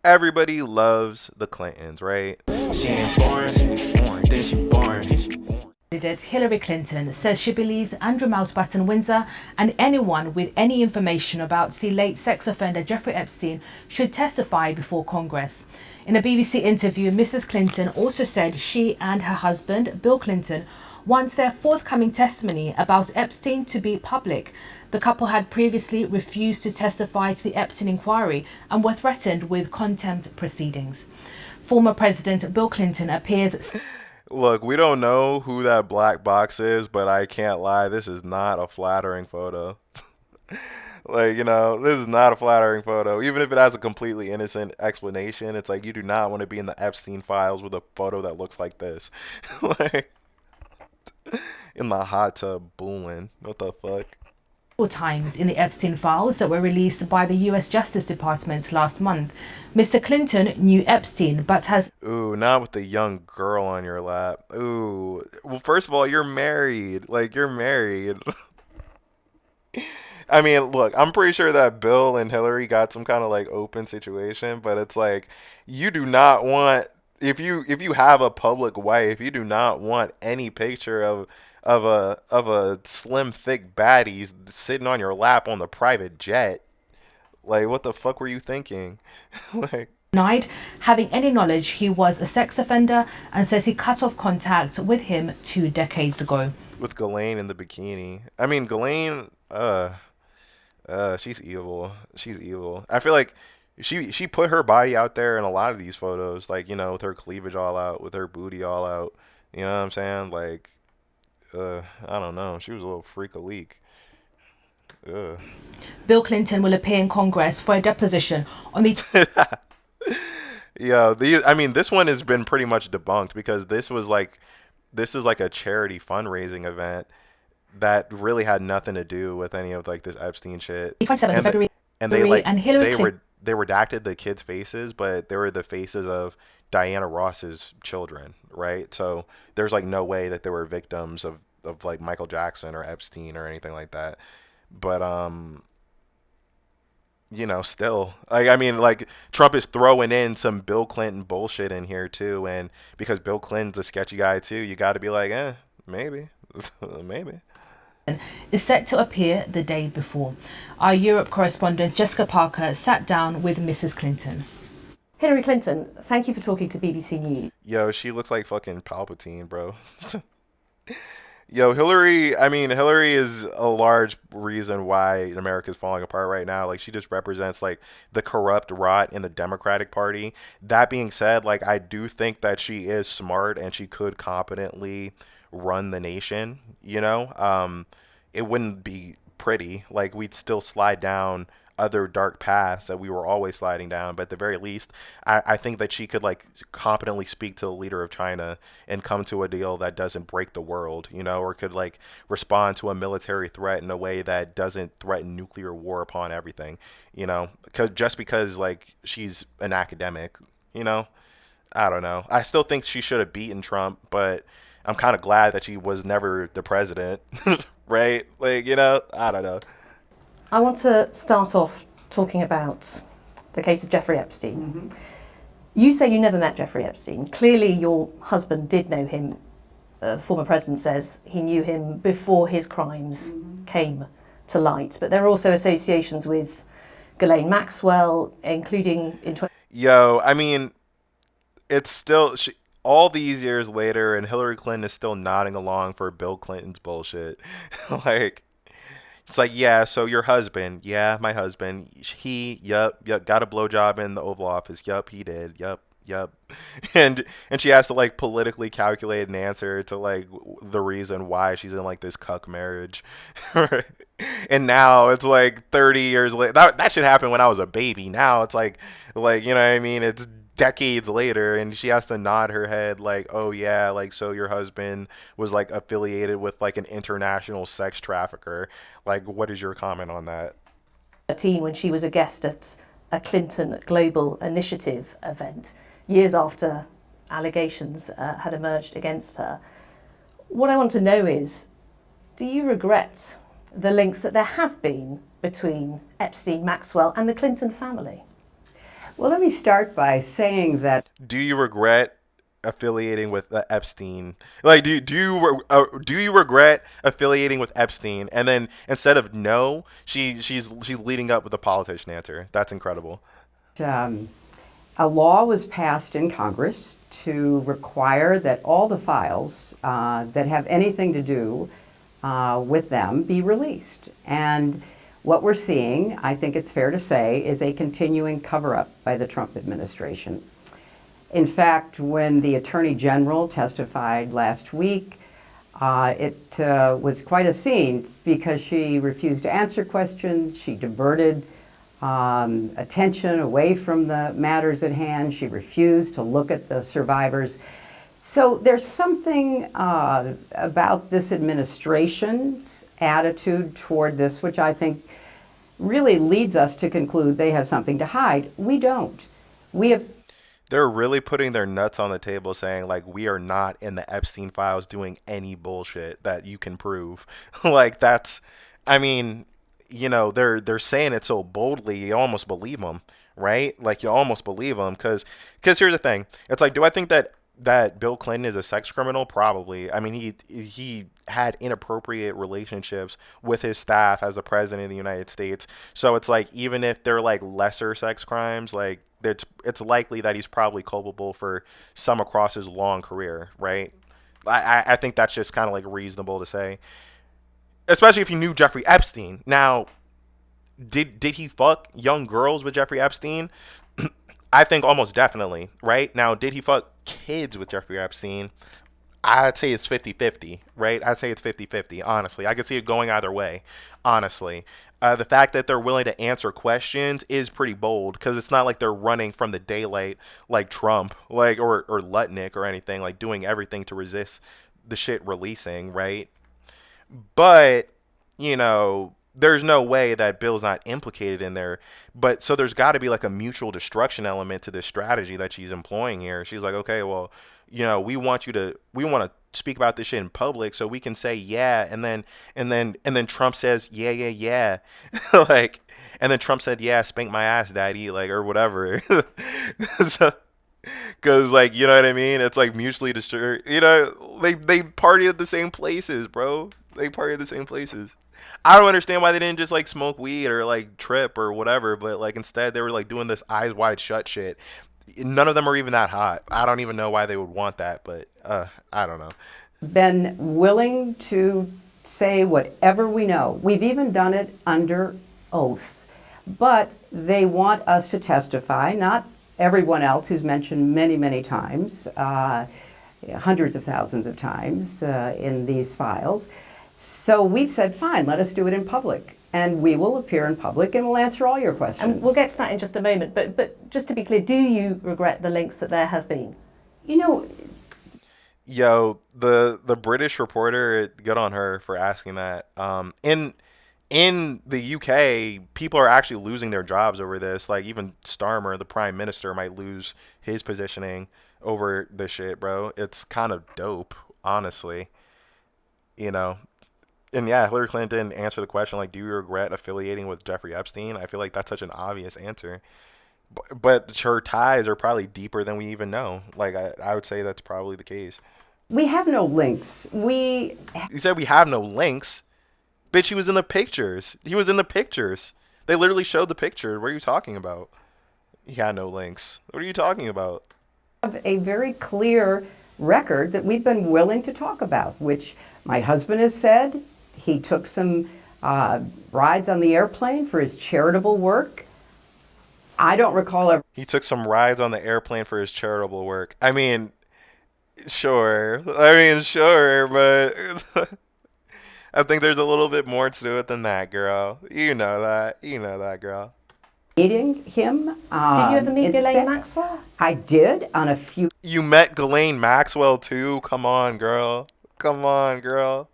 Everybody loves the Clintons, right? She ain't born, she was born, then she born, then she born. Candidate Hillary Clinton says she believes Andrew Mountbatten Windsor and anyone with any information about the late sex offender Jeffrey Epstein should testify before Congress. In a BBC interview, Mrs. Clinton also said she and her husband, Bill Clinton, want their forthcoming testimony about Epstein to be public. The couple had previously refused to testify to the Epstein inquiry and were threatened with contempt proceedings. Former President Bill Clinton appears. Look, we don't know who that black box is, but I can't lie, this is not a flattering photo. Like, this is not a flattering photo. Even if it has a completely innocent explanation, it's like you do not want to be in the Epstein files with a photo that looks like this. Like, in the hot tub booling. What the fuck? Times in the Epstein files that were released by the US Justice Department last month. Mr. Clinton knew Epstein, but has... Ooh, not with the young girl on your lap. Ooh. Well, first of all, you're married. Like, you're married. I mean, look, I'm pretty sure that Bill and Hillary got some kind of, like, open situation, but it's like, you do not want... If you have a public wife, you do not want any picture of a slim thick baddie sitting on your lap on the private jet. Like, what the fuck were you thinking? Like, denied having any knowledge he was a sex offender and says he cut off contact with him 2 decades ago. With Ghislaine in the bikini. I mean, Ghislaine, she's evil. She's evil. I feel like she put her body out there in a lot of these photos, like, with her cleavage all out, with her booty all out. You know what I'm saying? Like, I don't know. She was a little freak a leak. Ugh. Bill Clinton will appear in Congress for a deposition on the... Yeah, this one has been pretty much debunked because this is like a charity fundraising event that really had nothing to do with any of like this Epstein shit. 27th of February, and they Hillary they redacted the kids' faces, but they were the faces of Diana Ross's children, right? So there's like no way that they were victims of like Michael Jackson or Epstein or anything like that. But still, like, I mean, like, Trump is throwing in some Bill Clinton bullshit in here too, and because Bill Clinton's a sketchy guy too, you got to be like, maybe, maybe. is set to appear the day before. Our Europe correspondent Jessica Parker sat down with Mrs. Clinton. Hillary Clinton, thank you for talking to BBC News. Yo, she looks like fucking Palpatine, bro. Yo, Hillary is a large reason why America is falling apart right now. Like, she just represents, like, the corrupt rot in the Democratic Party. That being said, like, I do think that she is smart and she could competently run the nation, It wouldn't be pretty. Like, we'd still slide down other dark paths that we were always sliding down, but at the very least, I think that she could, like, competently speak to the leader of China and come to a deal that doesn't break the world, or could, like, respond to a military threat in a way that doesn't threaten nuclear war upon everything, because like, she's an academic, I don't know. I still think she should have beaten Trump, but I'm kind of glad that she was never the president, right? Like, I don't know. I want to start off talking about the case of Jeffrey Epstein. Mm-hmm. You say you never met Jeffrey Epstein. Clearly your husband did know him. The former president says he knew him before his crimes came to light. But there are also associations with Ghislaine Maxwell, including in... Yo, I mean, it's still... all these years later, and Hillary Clinton is still nodding along for Bill Clinton's bullshit. Like... It's like, yeah, so your husband, yeah, my husband, yep, got a blowjob in the Oval Office, yep, he did, yep. And she has to, like, politically calculate an answer to, like, the reason why she's in, like, this cuck marriage. And now it's like 30 years later. That should happen when I was a baby. Now it's like, you know what I mean? It's decades later, and she has to nod her head like, oh yeah, like, so your husband was, like, affiliated with, like, an international sex trafficker. Like, what is your comment on that? When she was a guest at a Clinton Global Initiative event, years after allegations had emerged against her. What I want to know is, do you regret the links that there have been between Epstein, Maxwell and the Clinton family? Well, let me start by saying that Do you regret affiliating with Epstein? Like, do you regret affiliating with Epstein? And then instead of no, she's leading up with a politician answer. That's incredible. um, a law was passed in Congress to require that all the files that have anything to do with them be released. And what we're seeing, I think it's fair to say, is a continuing cover-up by the Trump administration. In fact, when the Attorney General testified last week, it was quite a scene because she refused to answer questions. She diverted attention away from the matters at hand. She refused to look at the survivors. So there's something about this administration's attitude toward this, which I think really leads us to conclude they have something to hide. We don't. We have. They're really putting their nuts on the table saying like we are not in the Epstein files doing any bullshit that you can prove. Like that's I mean, they're saying it so boldly you almost believe them, right? Like you almost believe them cuz here's the thing. It's like, do I think that Bill Clinton is a sex criminal? Probably. I mean, he had inappropriate relationships with his staff as the president of the United States. So it's like even if they're like lesser sex crimes, like it's likely that he's probably culpable for some across his long career, right? I think that's just kind of like reasonable to say, especially if you knew Jeffrey Epstein. Now, did he fuck young girls with Jeffrey Epstein? I think almost definitely, right? Now, did he fuck kids with Jeffrey Epstein? I'd say it's 50-50, right? I'd say it's 50-50, honestly. I could see it going either way, honestly. The fact that they're willing to answer questions is pretty bold because it's not like they're running from the daylight like Trump, like or Lutnick or anything, like doing everything to resist the shit releasing, right? But, there's no way that Bill's not implicated in there. But so there's got to be like a mutual destruction element to this strategy that she's employing here. She's like, okay, well, we want to speak about this shit in public so we can say yeah, and then Trump says yeah, like, and then Trump said yeah, spank my ass, daddy, like, or whatever. So, because like, you know what I mean? It's like mutually destroy. They party at the same places, bro. They party at the same places. I don't understand why they didn't just like smoke weed or like trip or whatever, but like instead they were like doing this eyes wide shut shit. None of them are even that hot. I don't even know why they would want that, but I don't know. Been willing to say whatever we know. We've even done it under oath. But they want us to testify, not everyone else who's mentioned many, many times, hundreds of thousands of times in these files. So we've said, fine, let us do it in public. And we will appear in public and we'll answer all your questions. And we'll get to that in just a moment. But just to be clear, do you regret the links that there have been? Yo, the British reporter, good on her for asking that. In the UK, people are actually losing their jobs over this. Like even Starmer, the prime minister, might lose his positioning over this shit, bro. It's kind of dope, honestly. And yeah, Hillary Clinton didn't answer the question, like, do you regret affiliating with Jeffrey Epstein? I feel like that's such an obvious answer. But her ties are probably deeper than we even know. Like, I would say that's probably the case. We have no links. You said we have no links? Bitch, he was in the pictures. He was in the pictures. They literally showed the picture. What are you talking about? He had no links. What are you talking about? Have a very clear record that we've been willing to talk about, which my husband has said. He took some rides on the airplane for his charitable work. I don't recall ever. He took some rides on the airplane for his charitable work. I mean, sure. But I think there's a little bit more to it than that, girl. You know that, girl. Meeting him. Did you ever meet Ghislaine Maxwell? I did on a few. You met Ghislaine Maxwell too? Come on, girl. Come on, girl.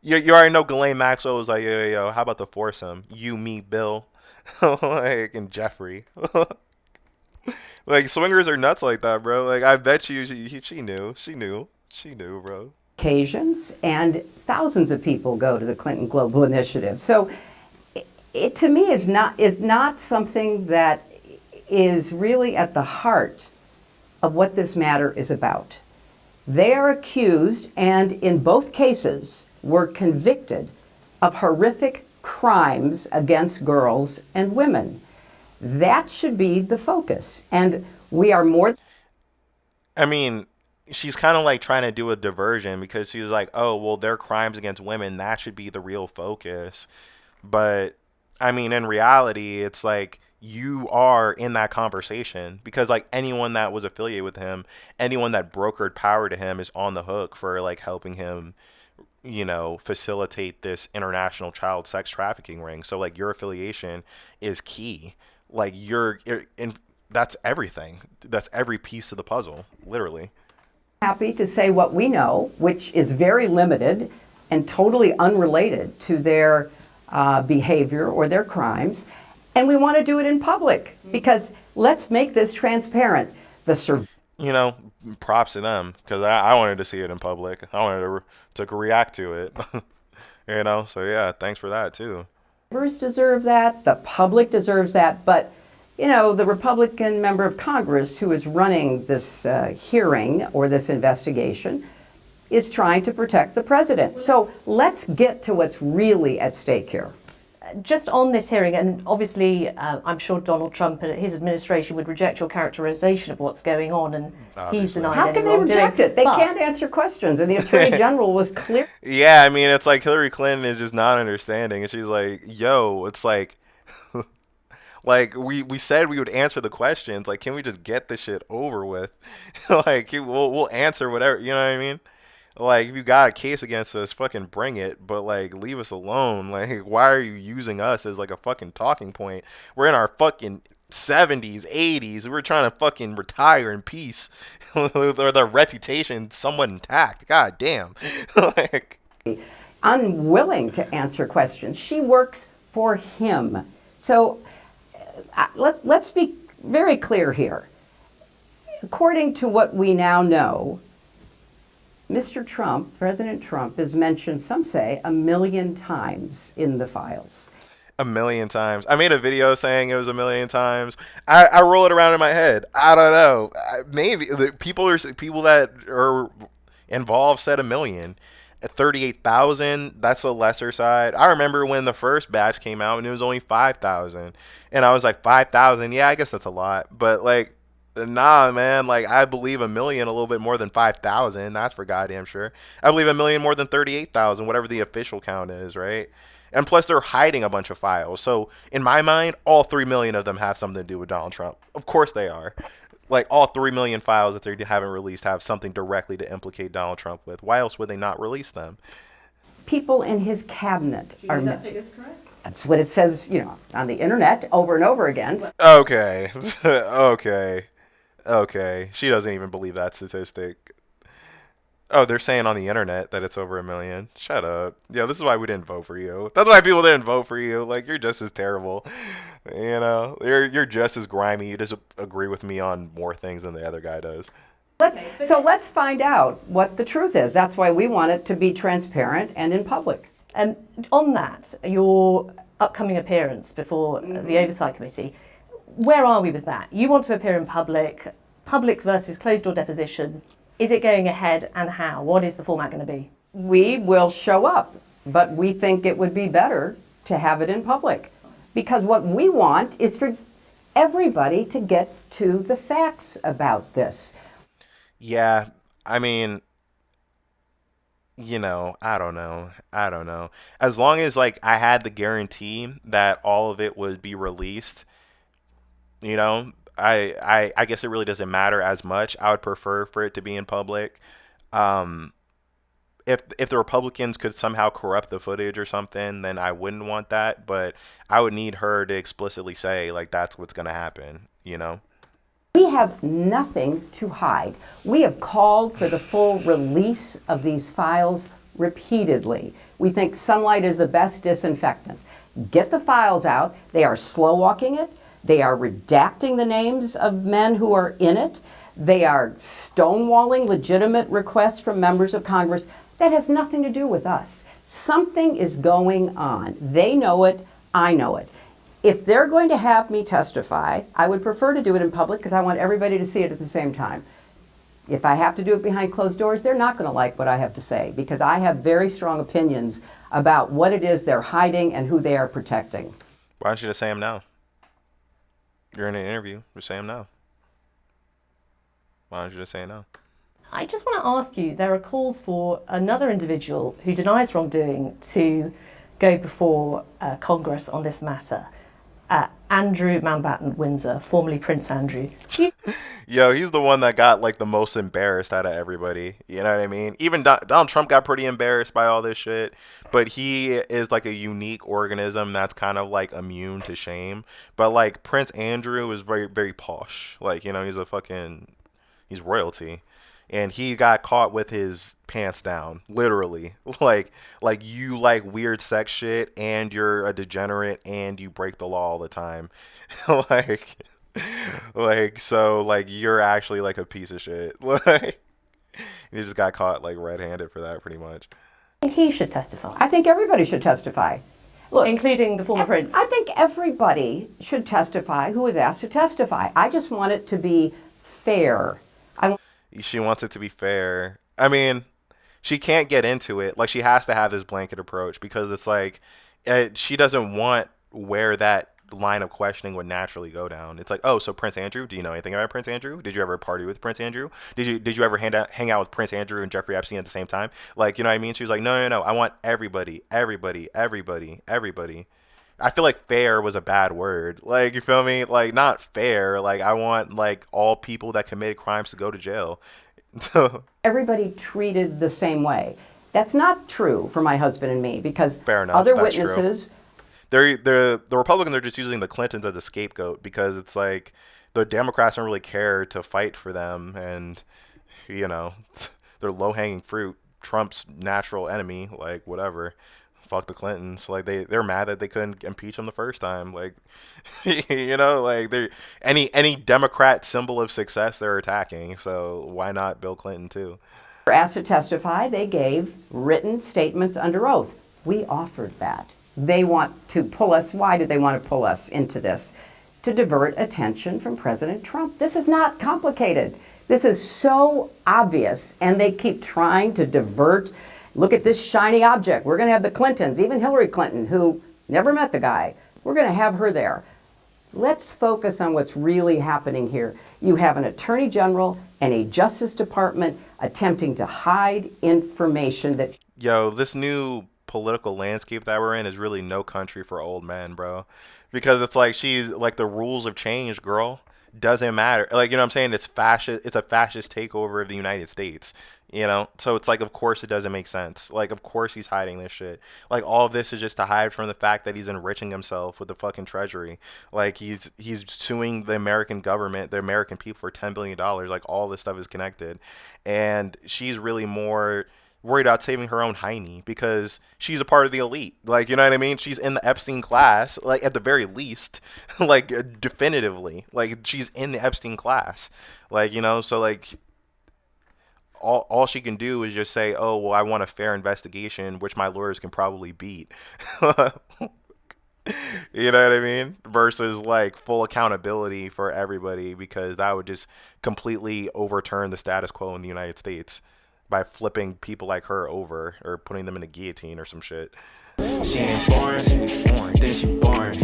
You already know Ghislaine Maxwell was like, yo, how about the foursome? You, me, Bill, like, and Jeffrey. Like, swingers are nuts like that, bro. Like, I bet you she knew, bro. Occasions, and thousands of people go to the Clinton Global Initiative. So it to me is not something that is really at the heart of what this matter is about. They are accused, and in both cases were convicted of horrific crimes against girls and women. That should be the focus. And we are more. I mean, she's kind of like trying to do a diversion because she's like, oh, well, their crimes against women, that should be the real focus. But I mean, in reality, it's like you are in that conversation because like anyone that was affiliated with him, anyone that brokered power to him is on the hook for like helping him, facilitate this international child sex trafficking ring. So like your affiliation is key. Like that's everything. That's every piece of the puzzle, literally. Happy to say what we know, which is very limited and totally unrelated to their behavior or their crimes. And we want to do it in public because let's make this transparent. Props to them because I wanted to see it in public. I wanted to react to it. So yeah, thanks for that too. Members deserve that. The public deserves that. But, the Republican member of Congress who is running this hearing or this investigation is trying to protect the president. So let's get to what's really at stake here. Just on this hearing, and obviously I'm sure Donald Trump and his administration would reject your characterization of what's going on, and he's denied How any can they wrongdoing. reject it? They can't answer questions, and the Attorney General was clear. Yeah, I mean, it's like Hillary Clinton is just not understanding, and she's like, yo, it's like, like, we said we would answer the questions. Like, can we just get this shit over with? Like, we'll answer whatever, you know what I mean? Like, if you got a case against us, fucking bring it, but, like, leave us alone. Like, why are you using us as, like, a fucking talking point? We're in our fucking 70s, 80s. We're trying to fucking retire in peace. Or their reputation somewhat intact. God damn. Like, Unwilling to answer questions. She works for him. So let's be very clear here. According to what we now know, Mr. Trump, President Trump, is mentioned, some say, 1 million times in the files. 1 million times. I made a video saying it was 1 million times. I roll it around in my head. I don't know. Maybe people that are involved said 1 million. 38,000. That's a lesser side. I remember when the first batch came out and it was only 5,000, and I was like 5,000. Yeah, I guess that's a lot, but like. Nah, man, like, I believe 1 million a little bit more than 5,000. That's for goddamn sure. I believe 1 million more than 38,000, whatever the official count is, right? And plus, they're hiding a bunch of files. So, in my mind, all 3 million of them have something to do with Donald Trump. Of course they are. Like, all 3 million files that they haven't released have something directly to implicate Donald Trump with. Why else would they not release them? People in his cabinet are that mentioned. figure's correct? That's what it says, on the internet over and over again. Okay. Okay. She doesn't even believe that statistic. Oh, they're saying on the internet that it's over 1 million. Shut up. Yeah, this is why we didn't vote for you. That's why people didn't vote for you. Like, you're just as terrible. You're just as grimy. You just agree with me on more things than the other guy does. Let's find out what the truth is. That's why we want it to be transparent and in public. On that, your upcoming appearance before the Oversight Committee, where are we with that? You want to appear in public versus closed-door deposition. Is it going ahead, and how? What is the format going to be? We will show up, but we think it would be better to have it in public. Because what we want is for everybody to get to the facts about this. Yeah, I mean, I don't know. As long as, like, I had the guarantee that all of it would be released, I guess it really doesn't matter as much. I would prefer for it to be in public. If the Republicans could somehow corrupt the footage or something, then I wouldn't want that. But I would need her to explicitly say, like, that's what's going to happen, We have nothing to hide. We have called for the full release of these files repeatedly. We think sunlight is the best disinfectant. Get the files out. They are slow walking it. They are redacting the names of men who are in it. They are stonewalling legitimate requests from members of Congress. That has nothing to do with us. Something is going on. They know it. I know it. If they're going to have me testify, I would prefer to do it in public because I want everybody to see it at the same time. If I have to do it behind closed doors, they're not going to like what I have to say because I have very strong opinions about what it is they're hiding and who they are protecting. Why don't you just say them now? You're in an interview. Just say them now. Why don't you just say it now? I just want to ask you, there are calls for another individual who denies wrongdoing to go before Congress on this matter. Andrew Mountbatten Windsor, formerly Prince Andrew. Yo, he's the one that got like the most embarrassed out of everybody. You know what I mean? Even Donald Trump got pretty embarrassed by all this shit, but he is like a unique organism that's kind of like immune to shame. But like Prince Andrew is very, very posh. Like, you know, he's royalty. And he got caught with his pants down, literally. Like you like weird sex shit, and you're a degenerate, and you break the law all the time, like you're actually like a piece of shit. Like you just got caught like red-handed for that, pretty much. He should testify, I think everybody should testify. Look, including the former prince. I think everybody should testify who is asked to testify. I just want it to be fair. She wants it to be fair. I mean, she can't get into it. Like, she has to have this blanket approach because it's like she doesn't want where that line of questioning would naturally go down. It's like, oh, so Prince Andrew? Do you know anything about Prince Andrew? Did you ever party with Prince Andrew? Did you ever hang out with Prince Andrew and Jeffrey Epstein at the same time? Like, you know what I mean? She was like, no. I want everybody. I feel like fair was a bad word. Like, you feel me? Like, not fair. Like, I want, like, all people that committed crimes to go to jail. Everybody treated the same way. That's not true for my husband and me because Fair enough, other that's witnesses. The Republicans are just using the Clintons as a scapegoat because it's like the Democrats don't really care to fight for them, and, you know, they're low-hanging fruit. Trump's natural enemy, like, whatever. Fuck the Clintons. Like, they're mad that they couldn't impeach him the first time. Like, you know, like, they're any Democrat symbol of success they're attacking. So why not Bill Clinton too? Were asked to testify, they gave written statements under oath. We offered that. They want to pull us. Why do they want to pull us into this? To divert attention from President Trump. This is not complicated. This is so obvious, and they keep trying to divert. Look at this shiny object. We're going to have the Clintons, even Hillary Clinton, who never met the guy. We're going to have her there. Let's focus on what's really happening here. You have an attorney general and a Justice Department attempting to hide information that... Yo, this new political landscape that we're in is really no country for old men, bro. Because it's like she's like the rules have changed, girl. Doesn't matter. Like, you know what I'm saying? It's fascist. It's a fascist takeover of the United States. You know, so it's like, of course it doesn't make sense. Like, of course he's hiding this shit. Like, all of this is just to hide from the fact that he's enriching himself with the fucking treasury. Like, he's suing the American government, the American people for $10 billion. Like, all this stuff is connected. And she's really more worried about saving her own hiney because she's a part of the elite. Like, you know what I mean? She's in the Epstein class, like, at the very least, like, definitively. Like, she's in the Epstein class. Like, you know, so, like, all she can do is just say, oh, well, I want a fair investigation, which my lawyers can probably beat. You know what I mean? Versus like full accountability for everybody, because that would just completely overturn the status quo in the United States by flipping people like her over or putting them in a guillotine or some shit. She ain't born, she was born, then she born.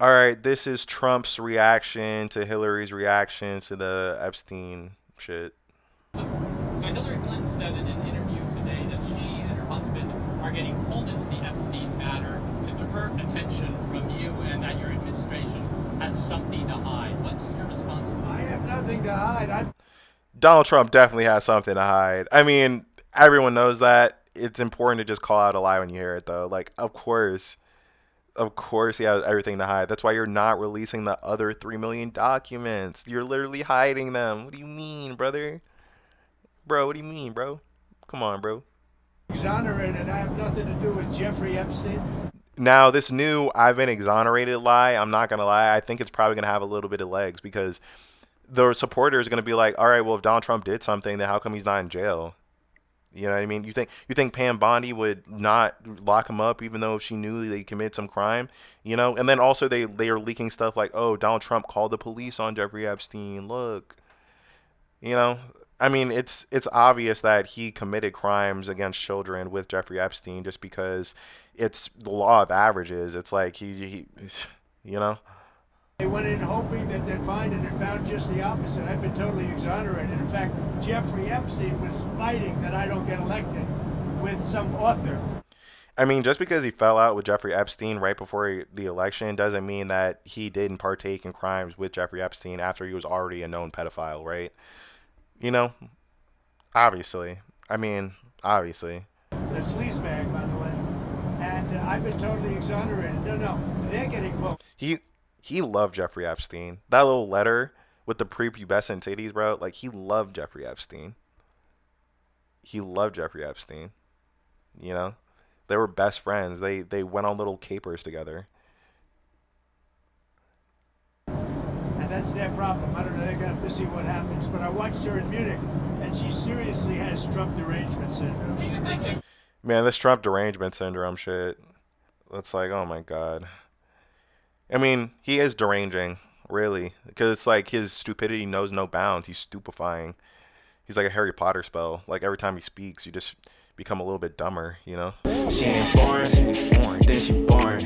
All right, this is Trump's reaction to Hillary's reaction to the Epstein shit. So Hillary Clinton said in an interview today that she and her husband are getting pulled into the Epstein matter to divert attention from you and that your administration has something to hide. What's your response to that? I have nothing to hide. Donald Trump definitely has something to hide. I mean, everyone knows that. It's important to just call out a lie when you hear it, though. Like, of course he has everything to hide. That's why you're not releasing the other 3 million documents. You're literally hiding them. What do you mean, brother? Bro, what do you mean, bro? Come on, bro. Exonerated. I have nothing to do with Jeffrey Epstein. Now, this new I've been exonerated lie, I'm not going to lie, I think it's probably going to have a little bit of legs, because the supporters are going to be like, all right, well, if Donald Trump did something, then how come he's not in jail? You know what I mean? You think Pam Bondi would not lock him up even though she knew they committed some crime? You know? And then also they are leaking stuff like, oh, Donald Trump called the police on Jeffrey Epstein. Look, you know? I mean, it's obvious that he committed crimes against children with Jeffrey Epstein just because it's the law of averages. It's like he you know? They went in hoping that they'd find it and found just the opposite. I've been totally exonerated. In fact, Jeffrey Epstein was fighting that I don't get elected with some author. I mean, just because he fell out with Jeffrey Epstein right before the election doesn't mean that he didn't partake in crimes with Jeffrey Epstein after he was already a known pedophile, right? You know, obviously. I mean, obviously. The sleazebag, by the way. And I've been totally exonerated. No, they're getting pulled. He loved Jeffrey Epstein. That little letter with the prepubescent titties, bro. Like, he loved Jeffrey Epstein. He loved Jeffrey Epstein. You know, they were best friends. They went on little capers together. And that's their problem. I don't know, they're going to have to see what happens. But I watched her in Munich, and she seriously has Trump derangement syndrome. Man, this Trump derangement syndrome shit. That's like, oh my god. I mean, he is deranging, really, because it's like his stupidity knows no bounds. He's stupefying. He's like a Harry Potter spell. Like every time he speaks, you just become a little bit dumber, you know? She ain't born, then she born.